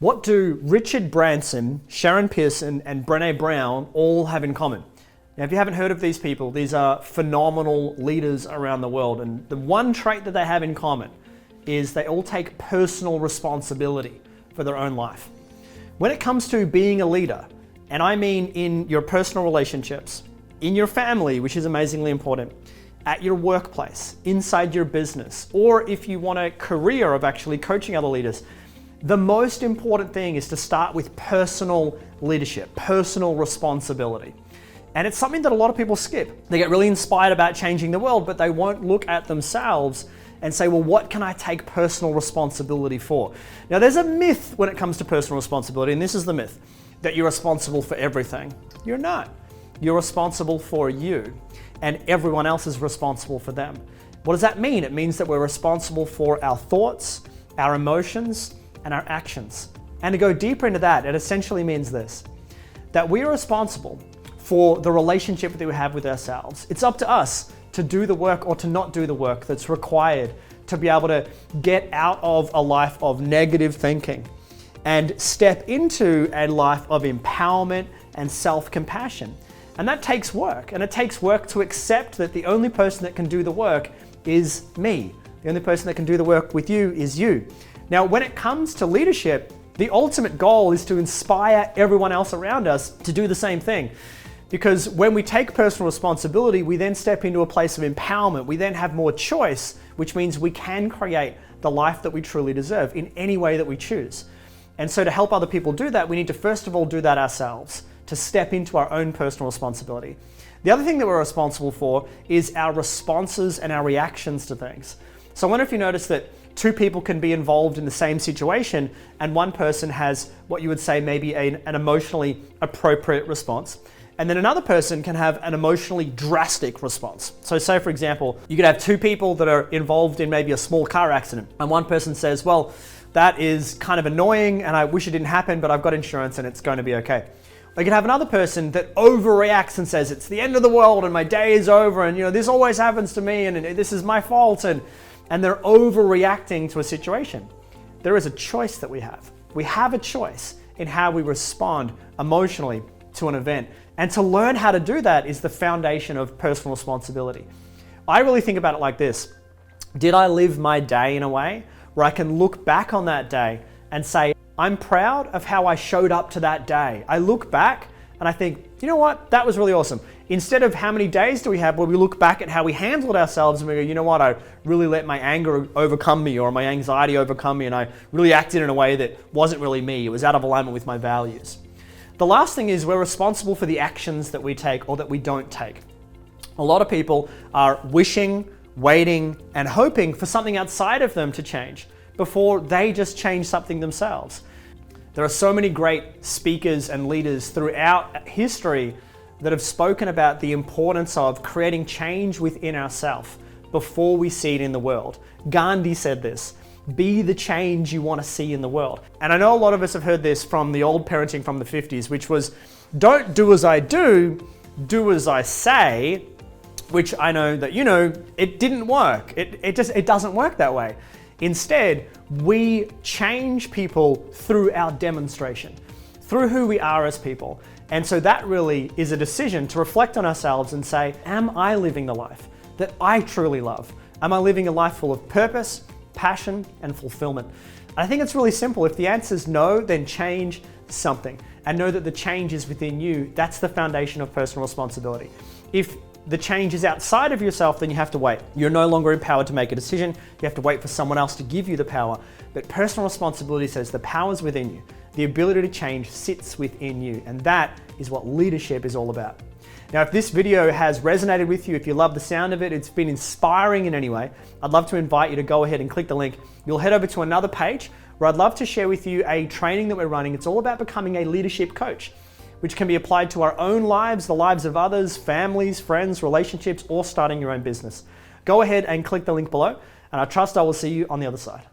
What do Richard Branson, Sharon Pearson, and Brene Brown all have in common? Now, if you haven't heard of these people, these are phenomenal leaders around the world. And the one trait that they have in common is they all take personal responsibility for their own life. When it comes to being a leader, and I mean in your personal relationships, in your family, which is amazingly important, at your workplace, inside your business, or if you want a career of actually coaching other leaders, the most important thing is to start with personal leadership, personal responsibility. And it's something that a lot of people skip. They get really inspired about changing the world, but they won't look at themselves and say, well, what can I take personal responsibility for? Now, there's a myth when it comes to personal responsibility, and this is the myth, that you're responsible for everything. You're not. You're responsible for you, and everyone else is responsible for them. What does that mean? It means that we're responsible for our thoughts, our emotions, and our actions. And to go deeper into that, it essentially means this, that we are responsible for the relationship that we have with ourselves. It's up to us to do the work or to not do the work that's required to be able to get out of a life of negative thinking and step into a life of empowerment and self-compassion. And that takes work, and it takes work to accept that the only person that can do the work is me. The only person that can do the work with you is you. Now, when it comes to leadership, the ultimate goal is to inspire everyone else around us to do the same thing. Because when we take personal responsibility, we then step into a place of empowerment. We then have more choice, which means we can create the life that we truly deserve in any way that we choose. And so to help other people do that, we need to first of all do that ourselves, to step into our own personal responsibility. The other thing that we're responsible for is our responses and our reactions to things. So I wonder if you notice that two people can be involved in the same situation and one person has what you would say maybe an emotionally appropriate response. And then another person can have an emotionally drastic response. So say, for example, you could have two people that are involved in maybe a small car accident. And one person says, well, that is kind of annoying and I wish it didn't happen, but I've got insurance and it's going to be okay. Or you could have another person that overreacts and says, it's the end of the world and my day is over and this always happens to me and this is my fault. And they're overreacting to a situation. There is a choice that we have. We have a choice in how we respond emotionally to an event. And to learn how to do that is the foundation of personal responsibility. I really think about it like this. Did I live my day in a way where I can look back on that day and say, I'm proud of how I showed up to that day. I look back and I think, you know what, that was really awesome. Instead of how many days do we have where we look back at how we handled ourselves and we go, you know what, I really let my anger overcome me or my anxiety overcome me and I really acted in a way that wasn't really me. It was out of alignment with my values. The last thing is we're responsible for the actions that we take or that we don't take. A lot of people are wishing, waiting, and hoping for something outside of them to change before they just change something themselves. There are so many great speakers and leaders throughout history that have spoken about the importance of creating change within ourselves before we see it in the world. Gandhi said this, be the change you want to see in the world. And I know a lot of us have heard this from the old parenting from the 50s, which was, don't do as I do, do as I say, which I know that it didn't work. It doesn't work that way. Instead, we change people through our demonstration, through who we are as people. And so that really is a decision to reflect on ourselves and say, am I living the life that I truly love? Am I living a life full of purpose, passion, and fulfillment? And I think it's really simple. If the answer is no, then change something and know that the change is within you. That's the foundation of personal responsibility. If the change is outside of yourself, then you have to wait. You're no longer empowered to make a decision. You have to wait for someone else to give you the power. But personal responsibility says the power is within you. The ability to change sits within you. And that is what leadership is all about. Now, if this video has resonated with you, if you love the sound of it, it's been inspiring in any way, I'd love to invite you to go ahead and click the link. You'll head over to another page where I'd love to share with you a training that we're running. It's all about becoming a leadership coach, which can be applied to our own lives, the lives of others, families, friends, relationships, or starting your own business. Go ahead and click the link below, and I trust I will see you on the other side.